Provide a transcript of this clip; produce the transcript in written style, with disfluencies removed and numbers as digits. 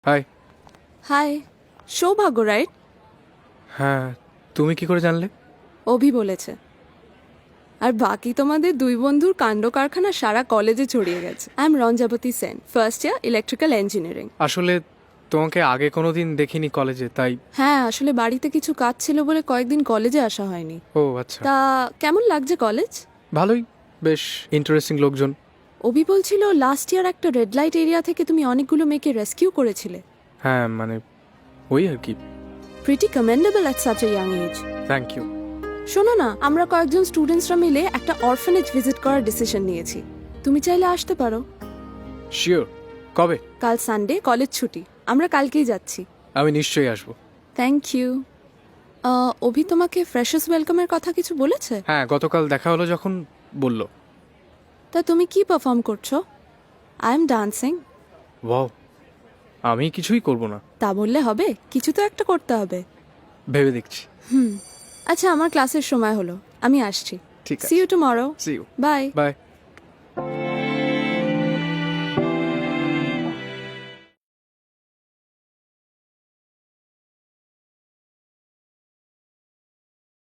High. High, সৌভাগ্য right? হ্যাঁ, তুমি কি করে জানলে? অভি বলেছে। আর বাকি তোমাদের দুই বন্ধুর কাণ্ড কারখানা সারা কলেজে ছড়িয়ে গেছে। I am Ranjabati Sen, first year electrical engineering. আসলে তোমাকে আগে কোনোদিন দেখিনি কলেজে, তাই। হ্যাঁ, আসলে বাড়িতে কিছু কাজ ছিল বলে কয়েকদিন কলেজে আসা হয়নি। ও আচ্ছা। তা কেমন লাগছে কলেজ? ভালোই, বেশ ইন্টারেস্টিং লোকজন। অভি বলছিল লাস্ট ইয়ার একটা রেড লাইট এরিয়া থেকে তুমি অনেকগুলো মেয়েকে রেস্কিউ করেছিলে। হ্যাঁ মানে ওই আর কি। Pretty commendable at such a young age. Thank you. শোনো না, আমরা কয়েকজন স্টুডেন্টসরা মিলে একটা অরফানেজ ভিজিট করার ডিসিশন নিয়েছি। তুমি চাইলে আসতে পারো। শিওর। কবে? কাল সানডে, কলেজ ছুটি। আমরা কালকেই যাচ্ছি। আমি নিশ্চয়ই আসবো। Thank you. অভি তোমাকে ফ্রেশার্স ওয়েলকামের কথা কিছু বলেছে? হ্যাঁ, গতকাল দেখা হলো যখন বলল। তা তুমি কি পারফর্ম করছো? I am dancing. ওয়াও, আমি কিছুই করব না। তা বললে হবে, কিছু তো একটা করতে হবে। ভেবে দেখছি। আচ্ছা, আমার ক্লাসের সময় হলো, আমি আসছি। ঠিক আছে। See you tomorrow. See you. Bye. By.